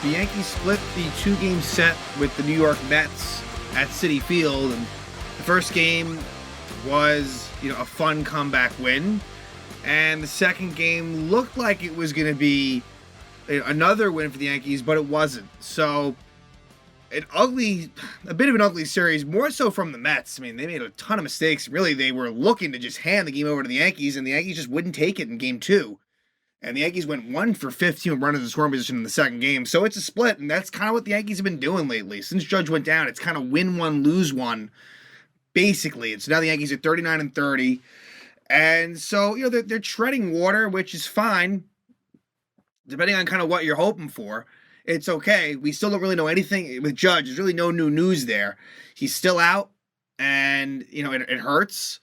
The Yankees split the 2-game set with the New York Mets at Citi Field, and the first game was, a fun comeback win, and the second game looked like it was going to be another win for the Yankees, but it wasn't. So, a bit of an ugly series, more so from the Mets. I mean, they made a ton of mistakes. Really, they were looking to just hand the game over to the Yankees, and the Yankees just wouldn't take it in game 2. And the Yankees went 1 for 15 with runners in scoring position in the second game. So it's a split, and that's kind of what the Yankees have been doing lately. Since Judge went down, it's kind of win 1, lose 1, basically. And so now the Yankees are 39-30. And so, they're treading water, which is fine, depending on kind of what you're hoping for. It's okay. We still don't really know anything with Judge. There's really no new news there. He's still out, and, it hurts,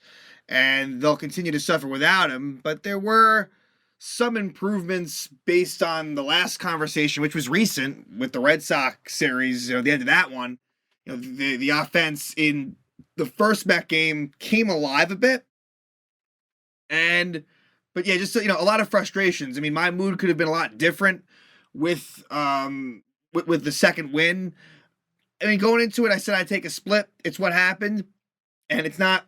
and they'll continue to suffer without him. But there were some improvements based on the last conversation, which was recent with the Red Sox series, the end of that one. The offense in the first Met game came alive a bit. But just, a lot of frustrations. I mean, my mood could have been a lot different with the second win. I mean, going into it, I said I'd take a split. It's what happened, and it's not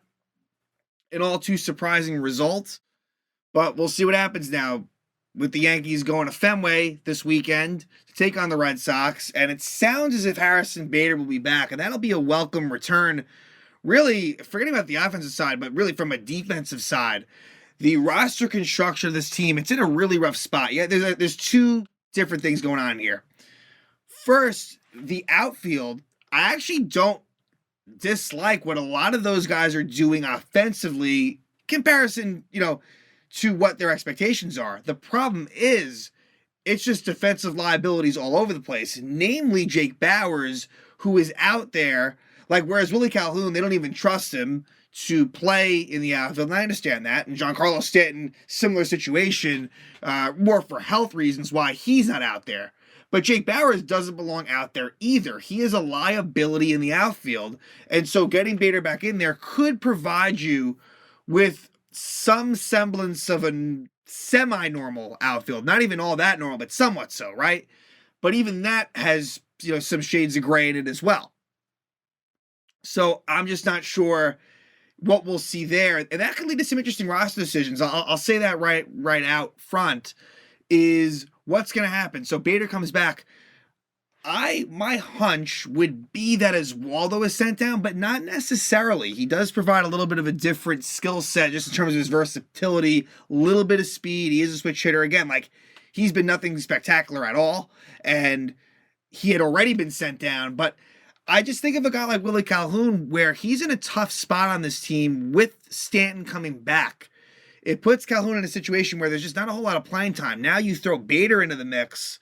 an all too surprising result. But we'll see what happens now with the Yankees going to Fenway this weekend to take on the Red Sox. And it sounds as if Harrison Bader will be back, and that'll be a welcome return. Really, forgetting about the offensive side, but really from a defensive side, the roster construction of this team, it's in a really rough spot. Yeah, there's two different things going on here. First, the outfield, I actually don't dislike what a lot of those guys are doing offensively, comparison, to what their expectations are. The problem is, it's just defensive liabilities all over the place, namely Jake Bauers, who is out there, whereas Willie Calhoun, they don't even trust him to play in the outfield, and I understand that. And Giancarlo Stanton, similar situation, more for health reasons why he's not out there. But Jake Bauers doesn't belong out there either. He is a liability in the outfield, and so getting Bader back in there could provide you with some semblance of a semi-normal outfield. Not even all that normal, but somewhat so, right? But even that has, some shades of gray in it as well. So I'm just not sure what we'll see there. And that could lead to some interesting roster decisions. I'll say that right out front is what's going to happen. So Bader comes back. My hunch would be that Oswaldo is sent down, but not necessarily. He does provide a little bit of a different skill set just in terms of his versatility, a little bit of speed. He is a switch hitter. Again, he's been nothing spectacular at all, and he had already been sent down. But I just think of a guy like Willie Calhoun, where he's in a tough spot on this team with Stanton coming back. It puts Calhoun in a situation where there's just not a whole lot of playing time. Now you throw Bader into the mix,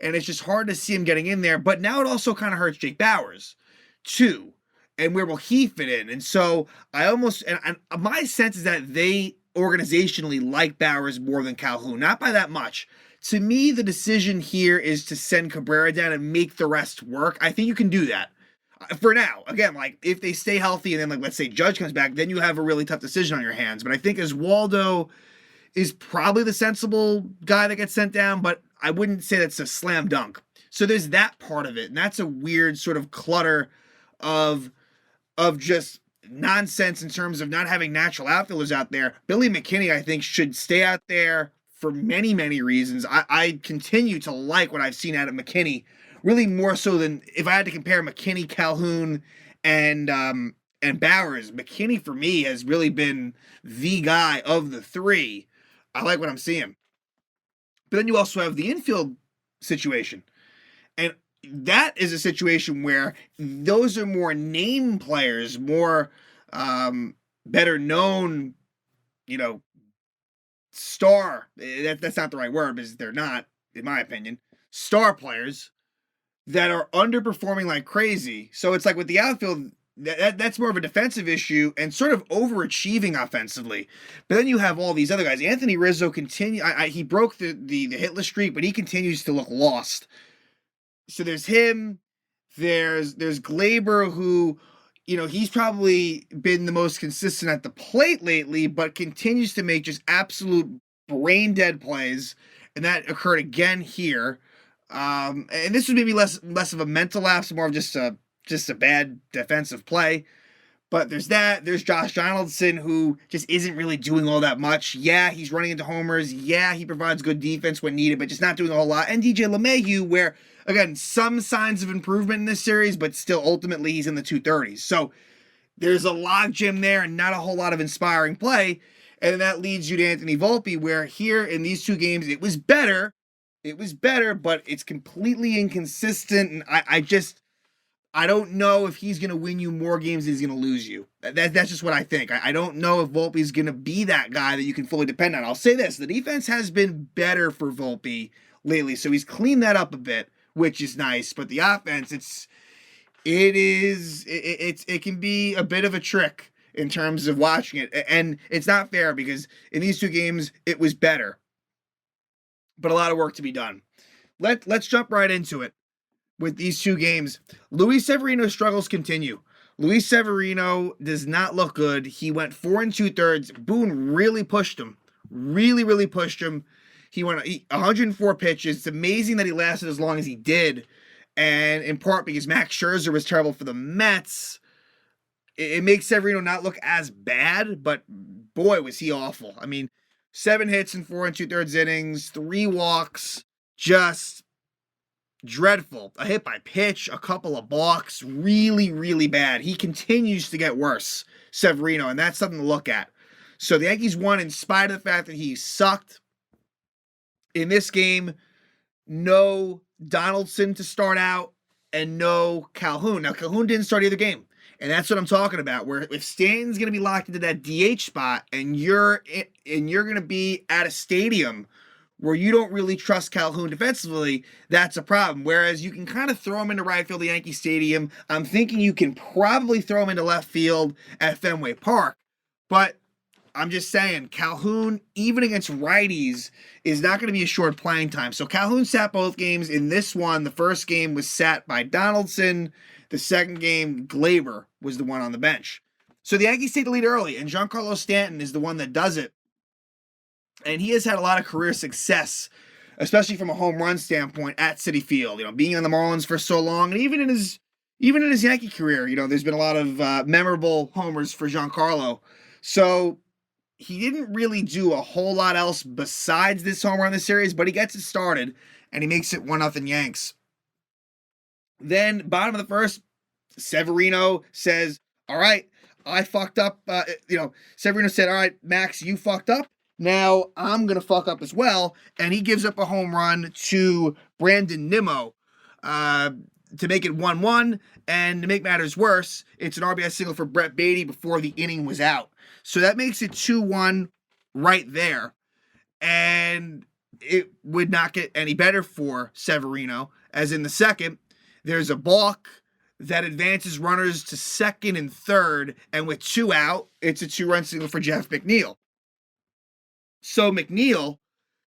and it's just hard to see him getting in there. But now it also kind of hurts Jake Bauers, too. And where will he fit in? And so and my sense is that they organizationally like Bauers more than Calhoun. Not by that much. To me, the decision here is to send Cabrera down and make the rest work. I think you can do that. For now, again, if they stay healthy and then, let's say Judge comes back, then you have a really tough decision on your hands. But I think Oswaldo is probably the sensible guy that gets sent down, but I wouldn't say that's a slam dunk. So there's that part of it, and that's a weird sort of clutter of just nonsense in terms of not having natural outfielders out there. Billy McKinney, I think, should stay out there for many, many reasons. I continue to like what I've seen out of McKinney, really more so than if I had to compare McKinney, Calhoun, and Bauers. McKinney, for me, has really been the guy of the three. I like what I'm seeing. But then you also have the infield situation. And that is a situation where those are more name players, more better known, star. That's not the right word, because they're not, in my opinion, star players that are underperforming like crazy. So it's with the outfield, that's more of a defensive issue and sort of overachieving offensively. But then you have all these other guys. Anthony Rizzo he broke the hitless streak, but he continues to look lost. So there's him. There's Glaber, who, he's probably been the most consistent at the plate lately, but continues to make just absolute brain dead plays. And that occurred again here. And this was maybe less of a mental lapse, more of just a bad defensive play. But there's that. There's Josh Donaldson, who just isn't really doing all that much. Yeah, he's running into homers. Yeah, he provides good defense when needed, but just not doing a whole lot. And DJ LeMahieu, where, again, some signs of improvement in this series, but still ultimately he's in the 230s. So there's a logjam there and not a whole lot of inspiring play. And that leads you to Anthony Volpe, where here in these two games, it was better. It was better, but it's completely inconsistent. And I don't know if he's going to win you more games than he's going to lose you. That's just what I think. I don't know if Volpe's going to be that guy that you can fully depend on. I'll say this. The defense has been better for Volpe lately, so he's cleaned that up a bit, which is nice. But the offense, it can be a bit of a trick in terms of watching it. And it's not fair because in these two games, it was better. But a lot of work to be done. Let's jump right into it. With these two games, Luis Severino's struggles continue. Luis Severino does not look good. He went 4 2/3. Boone really pushed him. Really pushed him. He went 104 pitches. It's amazing that he lasted as long as he did. And in part because Max Scherzer was terrible for the Mets. It makes Severino not look as bad, but boy, was he awful. I mean, 7 hits in 4 2/3 innings, 3 walks, just dreadful. A hit by pitch, a couple of balks, really bad. He continues to get worse, Severino, and that's something to look at. So the Yankees won in spite of the fact that he sucked. In this game, no Donaldson to start out and no Calhoun. Now, Calhoun didn't start either game, and that's what I'm talking about, where if Stanton's going to be locked into that DH spot and you're going to be at a stadium where you don't really trust Calhoun defensively, that's a problem. Whereas you can kind of throw him into right field at Yankee Stadium. I'm thinking you can probably throw him into left field at Fenway Park. But I'm just saying, Calhoun, even against righties, is not going to be a short playing time. So Calhoun sat both games. In this one, the first game was sat by Donaldson. The second game, Glaber was the one on the bench. So the Yankees take the lead early, and Giancarlo Stanton is the one that does it. And he has had a lot of career success, especially from a home run standpoint at Citi Field. You know, being on the Marlins for so long, and even in his Yankee career, you know, there's been a lot of memorable homers for Giancarlo. So he didn't really do a whole lot else besides this home run in the series, but he gets it started and he makes it 1-0 Yanks. Then bottom of the first, Severino says, "All right, I fucked up." Severino said, "All right, Max, you fucked up. Now I'm going to fuck up as well." And he gives up a home run to Brandon Nimmo to make it 1-1. And to make matters worse, it's an RBI single for Brett Baty before the inning was out. So that makes it 2-1 right there. And it would not get any better for Severino, as in the second, there's a balk that advances runners to second and third. And with 2 out, it's a 2-run single for Jeff McNeil. So McNeil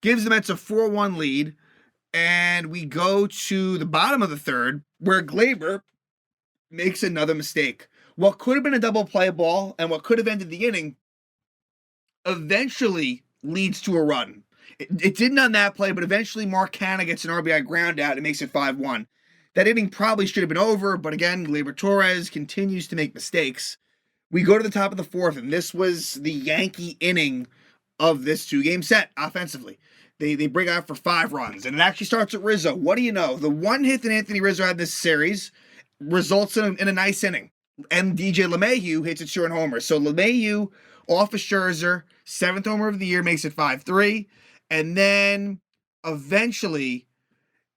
gives the Mets a 4-1 lead, and we go to the bottom of the third, where Glaber makes another mistake. What could have been a double play ball and what could have ended the inning eventually leads to a run. It didn't on that play, but eventually Mark Canha gets an RBI ground out and makes it 5-1. That inning probably should have been over, but again, Gleyber Torres continues to make mistakes. We go to the top of the fourth, and this was the Yankee inning of this 2-game set offensively. They bring out for 5 runs, and it actually starts with Rizzo. What do you know? The one hit that Anthony Rizzo had this series results in a nice inning. And DJ LeMahieu hits a 2-run homer. So LeMahieu off of Scherzer, 7th homer of the year, makes it 5-3. And then eventually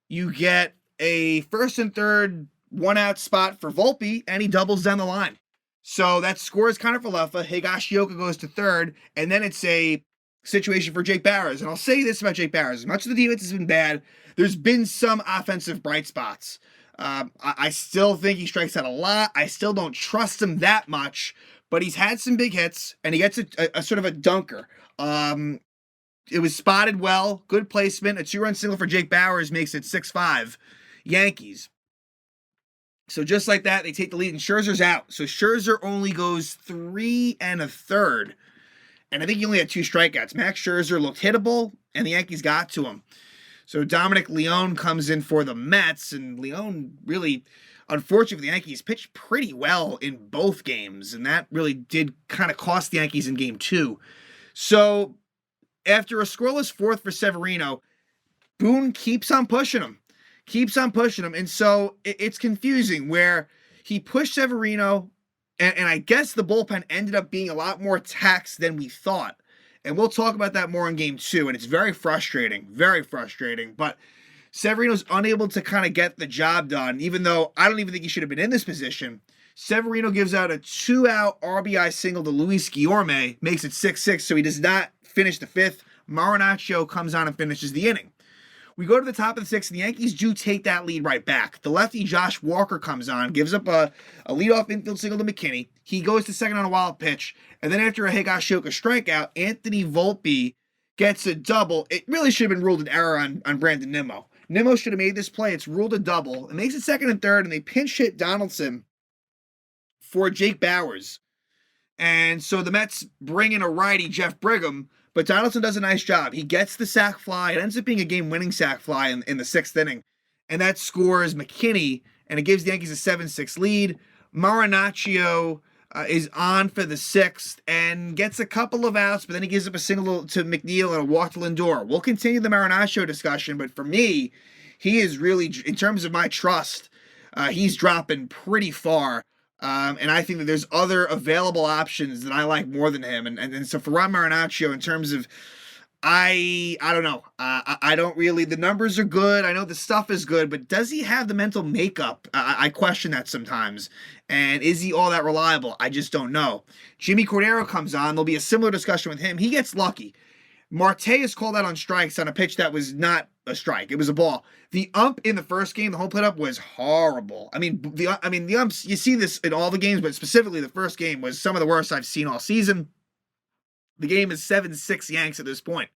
you get a first and third 1-out spot for Volpe, and he doubles down the line. So that scores Connor Falefa. Higashioka goes to third, and then it's a situation for Jake Bauers. And I'll say this about Jake Bauers. As much as the defense has been bad, there's been some offensive bright spots. I still think he strikes out a lot. I still don't trust him that much, but he's had some big hits, and he gets a sort of a dunker. It was spotted well, good placement. A 2-run single for Jake Bauers makes it 6-5 Yankees. So just like that, they take the lead, and Scherzer's out. So Scherzer only goes 3 1/3. And I think he only had 2 strikeouts. Max Scherzer looked hittable, and the Yankees got to him. So Dominic Leone comes in for the Mets, and Leone really, unfortunately for the Yankees, pitched pretty well in both games, and that really did kind of cost the Yankees in game two. So after a scoreless fourth for Severino, Boone keeps on pushing him, and so it's confusing where he pushed Severino, and I guess the bullpen ended up being a lot more taxed than we thought. And we'll talk about that more in game two, and it's very frustrating, but Severino's unable to kind of get the job done, even though I don't even think he should have been in this position. Severino gives out a 2-out RBI single to Luis Guillorme, makes it 6-6, so he does not finish the fifth. Marinaccio comes on and finishes the inning. We go to the top of the sixth, and the Yankees do take that lead right back. The lefty Josh Walker comes on, gives up a leadoff infield single to McKinney. He goes to second on a wild pitch, and then after a Higashioka strikeout, Anthony Volpe gets a double. It really should have been ruled an error on Brandon Nimmo. Nimmo should have made this play. It's ruled a double. It makes it second and third, and they pinch hit Donaldson for Jake Bauers. And so the Mets bring in a righty, Jeff Brigham, but Donaldson does a nice job. He gets the sac fly. It ends up being a game-winning sac fly in the sixth inning. And that scores McKinney, and it gives the Yankees a 7-6 lead. Marinaccio is on for the sixth and gets a couple of outs, but then he gives up a single to McNeil and a walk to Lindor. We'll continue the Marinaccio discussion, but for me, he is really, in terms of my trust, he's dropping pretty far. And I think that there's other available options that I like more than him. And so for Ron Marinaccio, in terms of, I don't know. I don't really, the numbers are good. I know the stuff is good, but does he have the mental makeup? I question that sometimes. And is he all that reliable? I just don't know. Jimmy Cordero comes on. There'll be a similar discussion with him. He gets lucky. Marte is called out on strikes on a pitch that was not a strike. It was a ball. The ump in the first game, the home plate ump was horrible. I mean, the umps, you see this in all the games, but specifically the first game was some of the worst I've seen all season. The game is 7-6 Yanks at this point.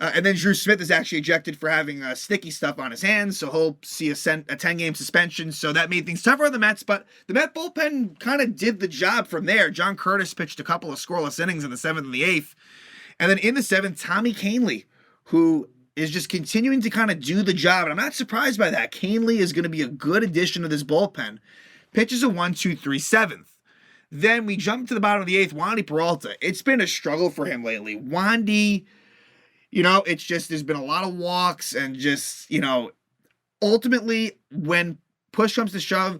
And then Drew Smith is actually ejected for having sticky stuff on his hands, so he'll see a 10-game suspension. So that made things tougher on the Mets, but the Met bullpen kind of did the job from there. John Curtis pitched a couple of scoreless innings in the seventh and the eighth. And then in the seventh, Tommy Kahnle, who is just continuing to kind of do the job. And I'm not surprised by that. Kahnle is going to be a good addition to this bullpen. Pitches a 1-2-3 seventh. Then we jump to the bottom of the eighth, Wandy Peralta. It's been a struggle for him lately. Wandy, it's just, there's been a lot of walks and just, ultimately when push comes to shove,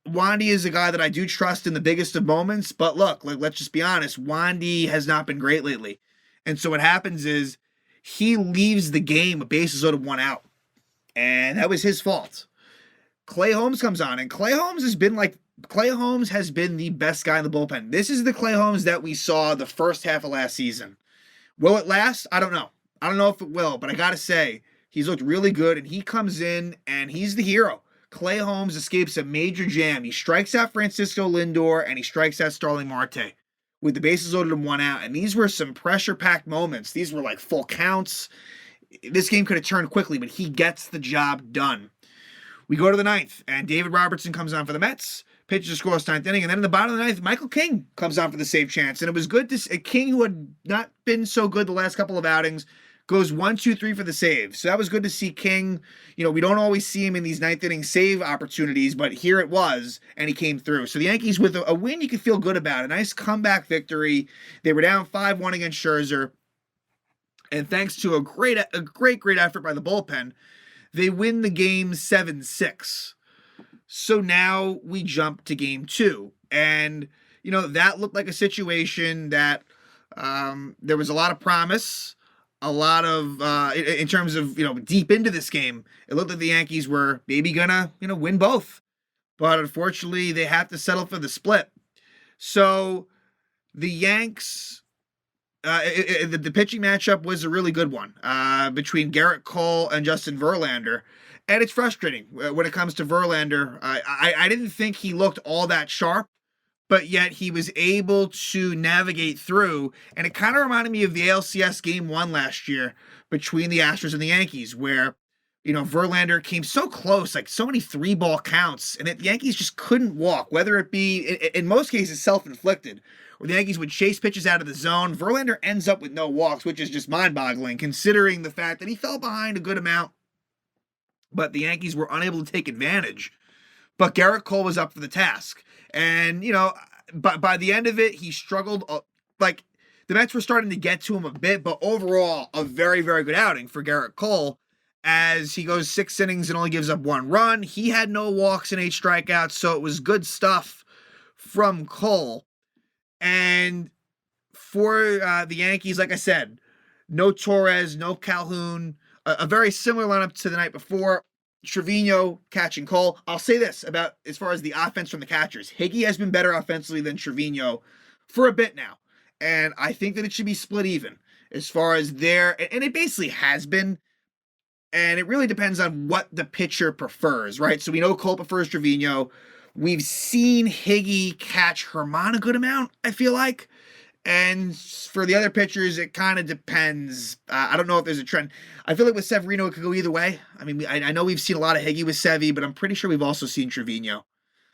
Wandy is a guy that I do trust in the biggest of moments. But look, let's just be honest. Wandy has not been great lately. And so what happens is he leaves the game with bases loaded, 1 out. And that was his fault. Clay Holmes comes on, and Clay Holmes has been the best guy in the bullpen. This is the Clay Holmes that we saw the first half of last season. Will it last? I don't know. I don't know if it will, but I got to say, he's looked really good, and he comes in, and he's the hero. Clay Holmes escapes a major jam. He strikes out Francisco Lindor, and he strikes out Starling Marte with the bases loaded and 1 out. And these were some pressure-packed moments. These were like full counts. This game could have turned quickly, but he gets the job done. We go to the ninth, and David Robertson comes on for the Mets, pitches a scoreless ninth inning, and then in the bottom of the ninth, Michael King comes on for the save chance. And it was good to see King, who had not been so good the last couple of outings, goes 1-2-3 for the save. So that was good to see King. We don't always see him in these ninth inning save opportunities, but here it was, and he came through. So the Yankees, with a win you can feel good about, a nice comeback victory. They were down 5-1 against Scherzer, and thanks to a great effort by the bullpen, they win the game 7-6. So now we jump to game two, and that looked like a situation that there was a lot of promise. A lot of, in terms of, deep into this game, it looked like the Yankees were maybe gonna, win both. But unfortunately, they have to settle for the split. So the Yanks, the pitching matchup was a really good one between Gerrit Cole and Justin Verlander. And it's frustrating when it comes to Verlander. I didn't think he looked all that sharp, but yet he was able to navigate through. And it kind of reminded me of the ALCS Game 1 last year between the Astros and the Yankees, where Verlander came so close, like so many 3-ball counts, and the Yankees just couldn't walk, whether it be, in most cases, self-inflicted, where the Yankees would chase pitches out of the zone. Verlander ends up with no walks, which is just mind-boggling, considering the fact that he fell behind a good amount, but the Yankees were unable to take advantage. But Gerrit Cole was up for the task. And, by the end of it, he struggled. Like, the Mets were starting to get to him a bit, but overall, a very, very good outing for Gerrit Cole, as he goes 6 innings and only gives up 1 run. He had no walks and 8 strikeouts, so it was good stuff from Cole. And for the Yankees, like I said, no Torres, no Calhoun, a very similar lineup to the night before. Trevino catching Cole. I'll say this about as far as the offense from the catchers. Higgy has been better offensively than Trevino for a bit now. And I think that it should be split even as far as and it basically has been. And it really depends on what the pitcher prefers, right? So we know Cole prefers Trevino. We've seen Higgy catch Herman a good amount, I feel like. And for the other pitchers, it kind of depends. I don't know if there's a trend. I feel like with Severino, it could go either way. I mean, I know we've seen a lot of Higgy with Sevy, but I'm pretty sure we've also seen Trevino.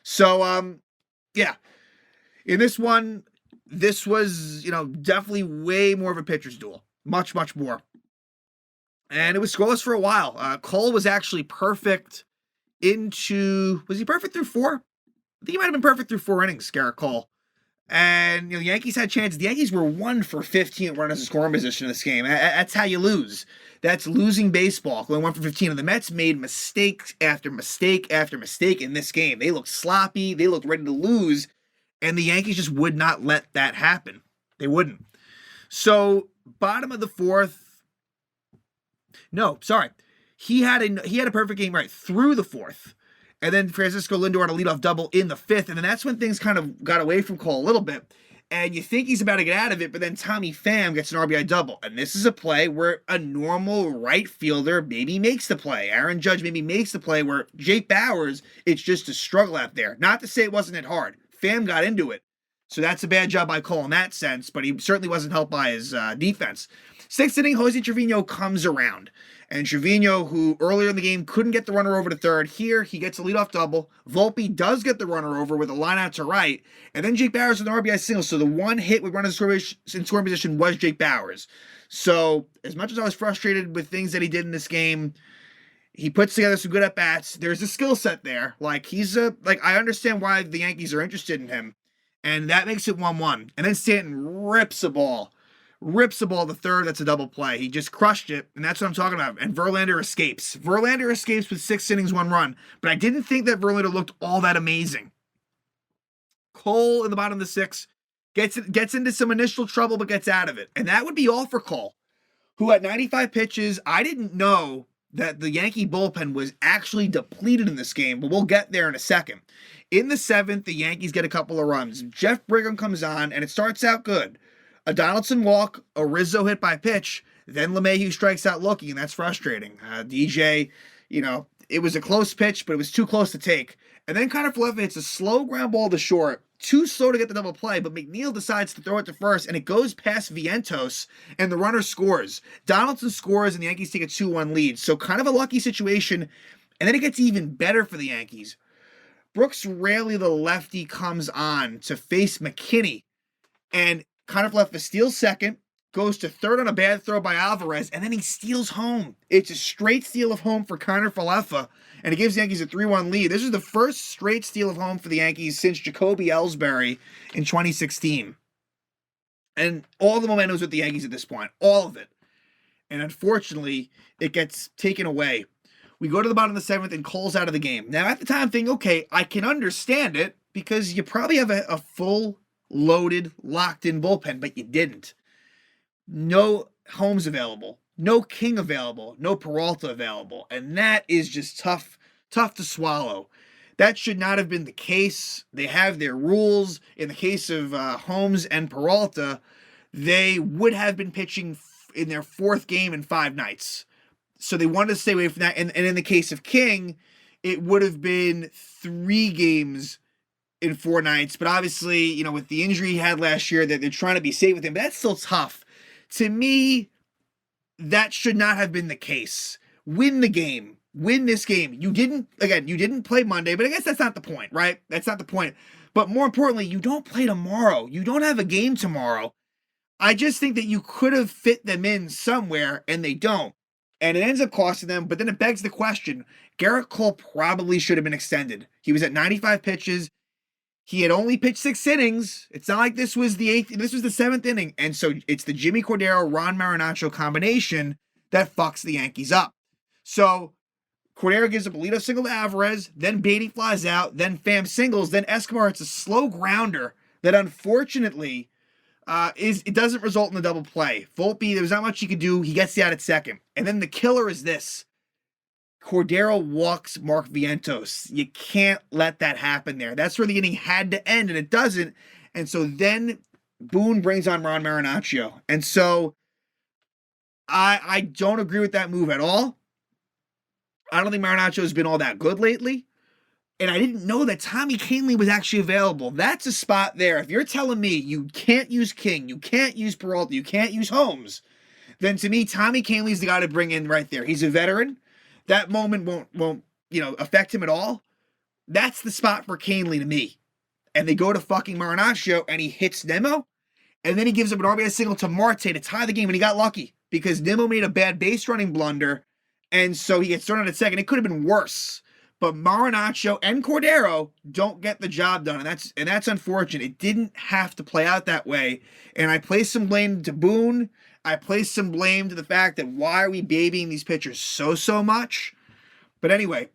So, yeah. In this one, this was, definitely way more of a pitcher's duel. Much, much more. And it was scoreless for a while. Cole was actually perfect was he perfect through 4? I think he might have been perfect through 4 innings, Gerrit Cole. And, the Yankees had chances. The Yankees were 1 for 15 runners in scoring position in this game. That's how you lose. That's losing baseball, going 1 for 15. And the Mets made mistake after mistake after mistake in this game. They looked sloppy. They looked ready to lose. And the Yankees just would not let that happen. They wouldn't. So, bottom of the 4th. No, sorry. He had a perfect game right through the 4th. And then Francisco Lindor had a leadoff double in the 5th. And then that's when things kind of got away from Cole a little bit. And you think he's about to get out of it, but then Tommy Pham gets an RBI double. And this is a play where a normal right fielder maybe makes the play. Aaron Judge maybe makes the play where Jake Bauers, it's just a struggle out there. Not to say it wasn't hit hard. Pham got into it. So that's a bad job by Cole in that sense, but he certainly wasn't helped by his defense. 6th inning, Jose Trevino comes around. And Trevino, who earlier in the game couldn't get the runner over to third, here he gets a leadoff double. Volpe does get the runner over with a line out to right. And then Jake Bauers with an RBI single. So the one hit with runners in scoring position was Jake Bauers. So as much as I was frustrated with things that he did in this game, he puts together some good at-bats. There's a skill set there. Like, I understand why the Yankees are interested in him. And that makes it 1-1. And then Stanton rips a ball the third. That's a double play. He just crushed it, and that's what I'm talking about. And Verlander escapes. With 6 innings, 1 run. But I didn't think that Verlander looked all that amazing. Cole in the bottom of the 6th gets into some initial trouble, but gets out of it. And that would be all for Cole, who had 95 pitches. I didn't know that the Yankee bullpen was actually depleted in this game, but we'll get there in a second. In the 7th, the Yankees get a couple of runs. Jeff Brigham comes on, and it starts out good. A Donaldson walk, a Rizzo hit by pitch, then LeMahieu strikes out looking, and that's frustrating. DJ, it was a close pitch, but it was too close to take. And then Connor Falefa hits a slow ground ball to short, too slow to get the double play, but McNeil decides to throw it to first, and it goes past Vientos, and the runner scores. Donaldson scores, and the Yankees take a 2-1 lead. So kind of a lucky situation, and then it gets even better for the Yankees. Brooks Raley, the lefty, comes on to face McKinney, and Connor Falefa steals second, goes to third on a bad throw by Alvarez, and then he steals home. It's a straight steal of home for Connor Falefa, and it gives the Yankees a 3-1 lead. This is the first straight steal of home for the Yankees since Jacoby Ellsbury in 2016. And all the momentum is with the Yankees at this point. All of it. And unfortunately, it gets taken away. We go to the bottom of the 7th, and Cole's out of the game. Now, at the time, I'm thinking, okay, I can understand it, because you probably have a full loaded, locked-in bullpen, but you didn't. No Holmes available, no King available, no Peralta available, and that is just tough to swallow. That should not have been the case. They have their rules. In the case of Holmes and Peralta, they would have been pitching in their 4th game in 5 nights. So they wanted to stay away from that. And in the case of King, it would have been 3 games in 4 nights, but obviously, with the injury he had last year, that they're trying to be safe with him, but that's still tough. To me, that should not have been the case. Win the game. win this game. You didn't play Monday, but I guess that's not the point, right? That's not the point. But more importantly, you don't play tomorrow. You don't have a game tomorrow. I just think that you could have fit them in somewhere, and they don't. And it ends up costing them, but then it begs the question, Gerrit Cole probably should have been extended. He was at 95 pitches. He had only pitched 6 innings. It's not like this was the 8th, this was the 7th inning. And so it's the Jimmy Cordero, Ron Marinaccio combination that fucks the Yankees up. So Cordero gives up a leadoff single to Alvarez, then Beatty flies out, then Pham singles, then Escobar hits a slow grounder that unfortunately it doesn't result in the double play. Volpe, there was not much he could do. He gets the out at second. And then the killer is this. Cordero walks Mark Vientos. You can't let that happen there. That's where the inning had to end, and it doesn't. And so then Boone brings on Ron Marinaccio. And so I don't agree with that move at all. I don't think Marinaccio has been all that good lately. And I didn't know that Tommy Kahnle was actually available. That's a spot there. If you're telling me you can't use King, you can't use Peralta, you can't use Holmes, then to me, Tommy Kahnle's the guy to bring in right there. He's a veteran. That moment won't affect him at all. That's the spot for Kahnle to me. And they go to fucking Marinaccio, and he hits Nimmo, and then he gives up an RBI single to Marte to tie the game, and he got lucky because Nimmo made a bad base running blunder, and so he gets thrown out at second. It could have been worse. But Marinaccio and Cordero don't get the job done, and that's unfortunate. It didn't have to play out that way, and I place some blame to Boone. I place some blame to the fact that why are we babying these pitchers so much? But anyway,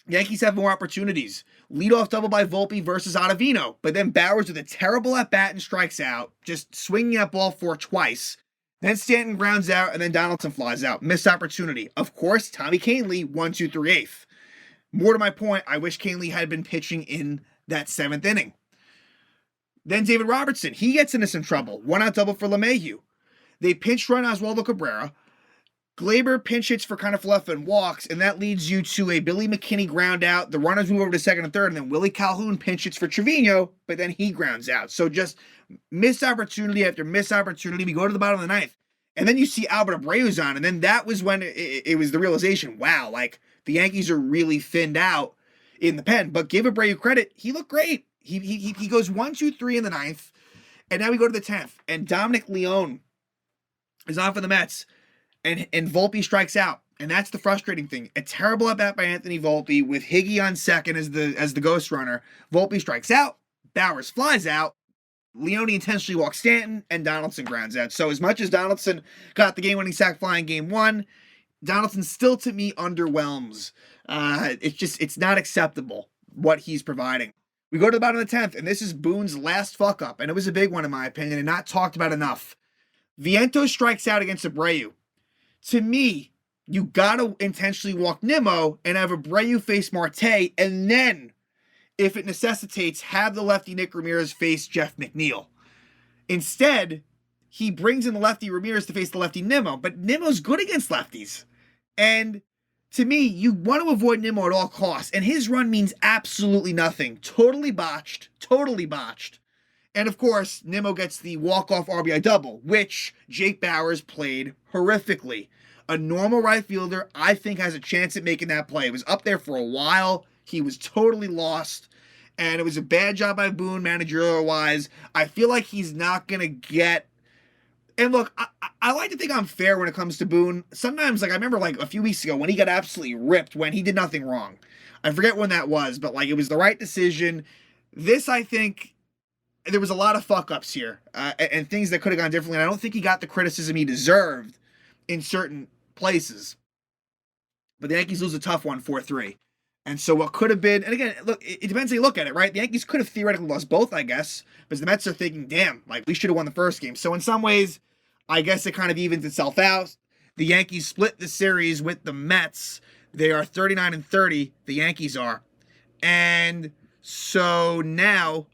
Yankees have more opportunities. Leadoff double by Volpe versus Ottavino, but then Bowers with a terrible at-bat and strikes out, just swinging that ball for twice. Then Stanton grounds out, and then Donaldson flies out. Missed opportunity. Of course, Tommy Kahnle, 1-2 3/8. More to my point, I wish Kahnle had been pitching in that 7th inning. Then David Robertson, he gets into some trouble. 1-out double for LeMahieu. They pinch run Oswaldo Cabrera. Glaber pinch hits for Kiner-Falefa and walks, and that leads you to a Billy McKinney ground out. The runners move over to second and third, and then Willie Calhoun pinch hits for Trevino, but then he grounds out. So just missed opportunity after missed opportunity. We go to the bottom of the 9th, and then you see Albert Abreu's on, and then that was when it was the realization, wow, like the Yankees are really thinned out in the pen. But give Abreu credit, he looked great. He goes 1-2-3 in the 9th, and now we go to the 10th, and Dominic Leone is on for the Mets, and Volpe strikes out, and that's the frustrating thing. A terrible at bat by Anthony Volpe with Higgy on second as the ghost runner. Volpe strikes out, Bowers flies out, Leone intentionally walks Stanton, and Donaldson grounds out. So as much as Donaldson got the game-winning sac fly in Game 1, Donaldson still to me underwhelms. It's not acceptable what he's providing. We go to the bottom of the 10th, and this is Boone's last fuck up, and it was a big one in my opinion, and not talked about enough. Vientos strikes out against Abreu. To me, you gotta intentionally walk Nimmo and have Abreu face Marte, and then, if it necessitates, have the lefty Nick Ramirez face Jeff McNeil. Instead, he brings in the lefty Ramirez to face the lefty Nimmo, but Nimmo's good against lefties. And to me, you want to avoid Nimmo at all costs, and his run means absolutely nothing. Totally botched. And of course, Nimmo gets the walk-off RBI double, which Jake Bowers played horrifically. A normal right fielder, I think, has a chance at making that play. It was up there for a while. He was totally lost, and it was a bad job by Boone managerial-wise. I feel like he's not going to get... And look, I like to think I'm fair when it comes to Boone. Sometimes, I remember a few weeks ago when he got absolutely ripped when he did nothing wrong. I forget when that was, but it was the right decision. This, I think... There was a lot of fuck-ups here, and things that could have gone differently. And I don't think he got the criticism he deserved in certain places. But the Yankees lose a tough one, 4-3. And so what could have been, and again, look, it depends how you look at it, right? The Yankees could have theoretically lost both, I guess, because the Mets are thinking, damn, we should have won the first game. So in some ways, I guess it kind of evens itself out. The Yankees split the series with the Mets. They are 39-30, the Yankees are. And so now...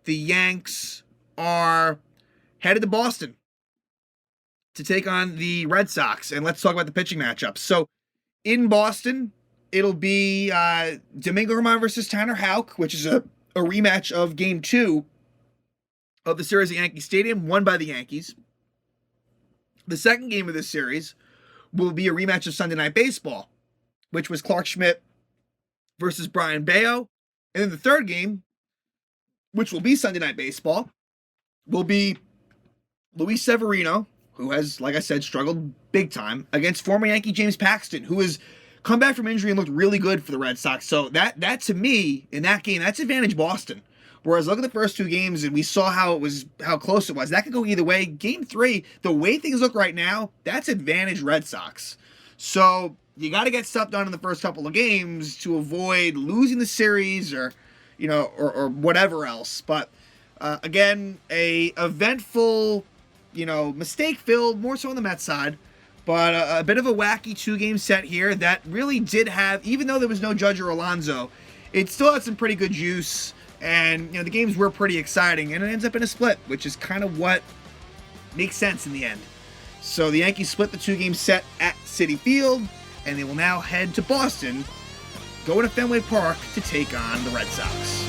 the Yanks are headed to Boston to take on the Red Sox. And let's talk about the pitching matchups. So in Boston, it'll be Domingo Germán versus Tanner Houck, which is a rematch of Game 2 of the series at Yankee Stadium, won by the Yankees. The second game of this series will be a rematch of Sunday Night Baseball, which was Clark Schmidt versus Brian Bayo. And then the third game, which will be Sunday Night Baseball, will be Luis Severino, who has, like I said, struggled big time, against former Yankee James Paxton, who has come back from injury and looked really good for the Red Sox. So that to me, in that game, that's advantage Boston. Whereas look at the first two games and we saw how close it was. That could go either way. Game 3, the way things look right now, that's advantage Red Sox. So you got to get stuff done in the first couple of games to avoid losing the series or whatever else. But again, a eventful, mistake-filled, more so on the Mets side, but a bit of a wacky 2-game set here that really did have, even though there was no Judge or Alonso, it still had some pretty good juice. And, the games were pretty exciting, and it ends up in a split, which is kind of what makes sense in the end. So the Yankees split the 2-game set at Citi Field, and they will now head to Boston, go to Fenway Park to take on the Red Sox.